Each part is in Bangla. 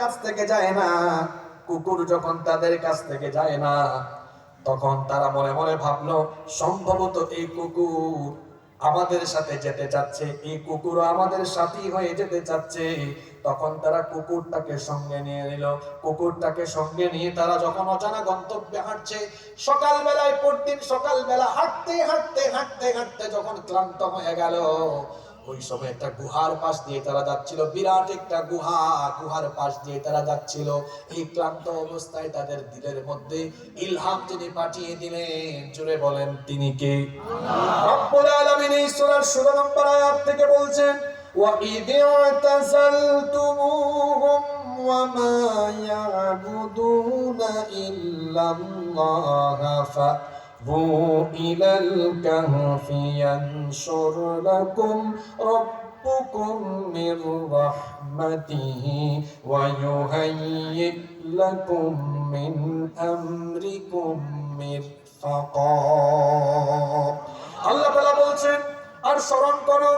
কাছ থেকে যায় না, কুকুর যখন তাদের কাছ থেকে যায় না, তখন তারা মনে মনে ভাবলো সম্ভবত এই কুকুর আমাদের সাথে যেতে চাচ্ছে, এই কুকুরও আমাদের সাথী হয়ে যেতে চাচ্ছে। তখন তারা কুকুরটাকে সঙ্গে নিয়ে নিল। কুকুরটাকে সঙ্গে নিয়ে তারা যখন অজানা গন্তব্যে হাঁটছে, সকালবেলায় পরদিন সকালবেলা হাঁটতে হাঁটতে হাঁটতে হাঁটতে যখন ক্লান্ত হয়ে গেল, ওই সময় একটা গুহার পাশ দিয়ে তারা যাচ্ছিল, বিরাট একটা গুহা, গুহার পাশ দিয়ে তারা যাচ্ছিল। এই ক্লান্ত অবস্থায় তাদের দিলের মধ্যে ইলহাম তিনি পাঠিয়ে দিলেন। জোরে বলেন তিনি কে? রব্বুল আলামিন এই সূরার 16 নম্বর আয়াত থেকে বলছেন, ওয়া ইযআতাযালতুমুহুম ওয়া মা ইয়াবুদুনা ইল্লাল্লাহা إلى الكهف ينشر لكم ربكم من رحمته ويهيئ لكم من أمركم مرفقا। আল্লাহ তাআলা বলছেন, আর স্মরণ করো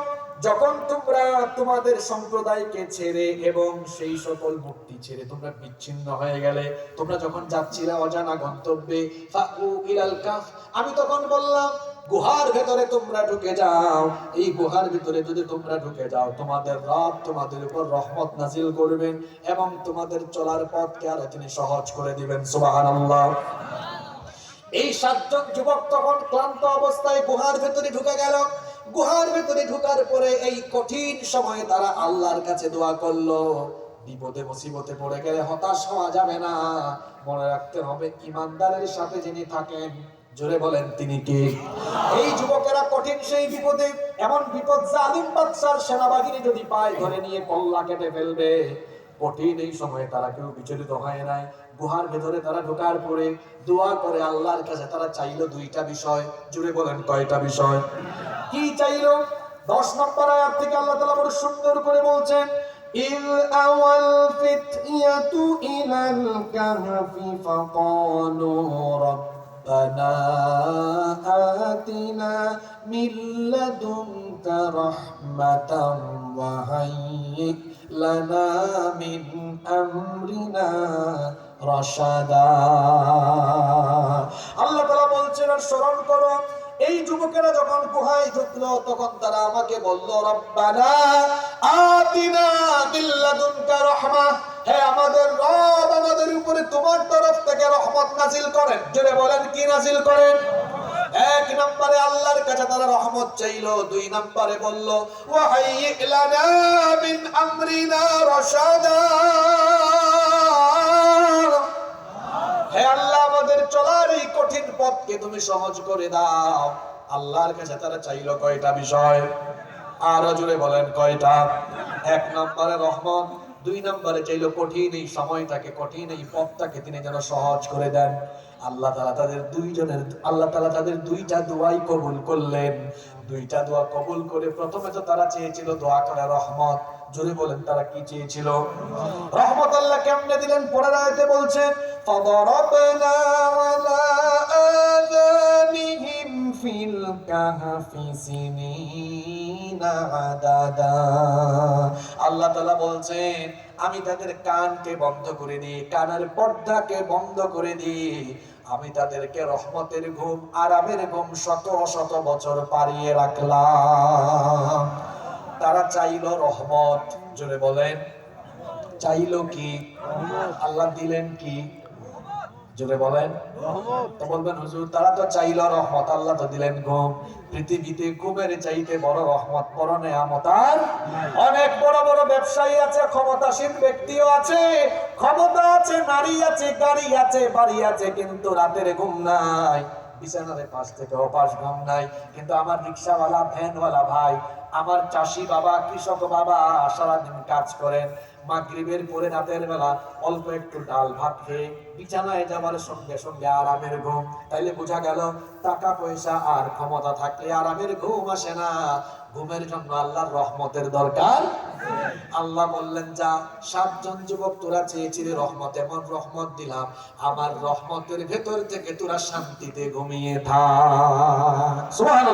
যখন তোমরা তোমাদের সম্প্রদায়কে ছেড়ে এবং সেই সকল মুক্তি ছেড়ে তোমরা বিচ্ছিন্ন হয়ে গেলে, তোমরা যখন যাচ্ছিলে অজানা গন্তব্যে, ফাউ ইলাল কাফ, আমি তখন বললাম গুহার ভেতরে তোমরা ঢুকে যাও। এই গুহার ভিতরে যদি তোমরা ঢুকে যাও, তোমাদের রব তোমাদের উপর রহমত নাজিল করবেন এবং তোমাদের চলার পথকে আরো তিনি সহজ করে দিবেন। সুবহানাল্লাহ। এই 7 জন যুবক তখন ক্লান্ত অবস্থায় গুহার ভেতরে ঢুকে গেল। গুহার ভেতরে ঢোকার পরে এই কঠিন সময়ে তারা আল্লাহর কাছে দোয়া করলো। বিপদে মুসিবতে পড়ে গেলে হতাশ হওয়া যাবে না, মনে রাখতে হবে ইমানদারের সাথে যিনি থাকেন, জোরে বলেন তিনি কে? এই যুবকেরা কঠিন সেই বিপদে, এমন বিপদ জালিম বাদশার সেনাবাহিনী যদি পায় ধরে নিয়ে কল্লা কেটে ফেলবে, কঠিন এই সময়ে তারা কেউ বিচলিত হয় নাই। গুহার ভেতরে তারা ঢোকার পরে দোয়া করে আল্লাহর কাছে তারা চাইলো 2টা বিষয়। জুড়ে বলেন কয়টা বিষয়? কি চাইলো? 10 নম্বর আয়াত থেকে আল্লাহ তাআলা বড় সুন্দর করে বলছেন, ইল আওয়াল ফিতয়াতু ইলাল কাহফি ফাকালু রব্বানা আতিনা মিন লাদুনকা রাহমাতান ওয়া হাইয়্যি লানা মিন আমরিনা রাশাদা। আল্লাহ তাআলা বলছেন, আর স্মরণ করো এই যুবকেরা যখন গুহায় ঢুকলো তখন তারা আমাকে বলল, রব্বানা আতিনা মিন লাদুনকা রাহমা, হে আমাদের রব আমাদের উপরে তোমার তরফ থেকে রহমত নাজিল করেন। জোরে বলেন কি নাজিল করেন? 1 নম্বরে আল্লাহর কাছে তারা রহমত চাইলো। 2 নম্বরে বলল, ওয়া হাইয়্যি লানা মিন আমরিনা রাশাদা, হে আল্লাহ আমাদের চলার এই কঠিন পথকে তুমি সহজ করে দাও। আল্লাহর কাছে তারা চাইলো কয়টা বিষয়? আরো জোরে বলেন কয়টা? 1 নম্বরে রহমত, 2 নম্বরে চাইলো কঠিন এই সময়টাকে, কঠিন এই পথটাকে তিনি যেন সহজ করে দেন। আল্লাহ তাআলা তাদের 2টা দোয়াই কবুল করলেন। 2টা দোয়া কবুল করে প্রথমে তো তারা চেয়েছিল দোয়া করে রহমত। জোরে বলেন তারা কি চেয়েছিল? রহমত। আল্লাহ কেমনে দিলেন? পরের আয়াতে বলছেন, ফাদারাবনা আলা আযানিহিম ফিল কাহফি সিনিনা আদাদা। আল্লাহ তাআলা বলছেন, আমি তাদের কানকে বন্ধ করে দিই, কানের পর্দাকে বন্ধ করে দিই, আমি তাদেরকে রহমতের ঘুম, আরামের ঘুম 100 বছর পারিয়ে রাখলাম। তারা চাইলো রহমত। জোরে বলেন চাইলো কি? আল্লাহ দিলেন কি? জোরে বলেন রহমত। তো বলবেন হুজুর তারা তো চাইলো রহমত, আল্লাহ তো দিলেন ঘুম। পৃথিবীতে ঘুমের চাইতে বড় রহমত, বড় নেয়ামত আর অনেক বড় বড় ব্যবসায়ী আছে, ক্ষমতাসীন ব্যক্তিও আছে, ক্ষমতা আছে, নারী আছে, গাড়ি আছে, বাড়ি আছে, কিন্তু রাতের ঘুম নাই, বিছানার পাশ থেকে ওপাশ ঘুম নাই। কিন্তু আমার রিকশাওয়ালা, ভ্যানওয়ালা ভাই, আমার চাষি বাবা, কৃষক বাবা সারাদিন কাজ করেন, মাগরিবের পরে রাতের বেলা অল্প একটু ডাল ভাত খেয়ে বিছানায় যাবার সঙ্গে সঙ্গে আরামের ঘুম। তাইলে বোঝা গেল টাকা পয়সা আর ক্ষমতা থাকলে আরামের ঘুম আসে না। ঘুমের জন্য আল্লাহর রহমতের দরকার। আল্লাহ বললেন, যা 7 জন যুবক তোরা চেয়েছিলি রহমত, এমন রহমত দিলাম, আমার রহমতের ভেতর থেকে তোরা শান্তিতে ঘুমিয়ে থাক। সুবহানাল্লাহ।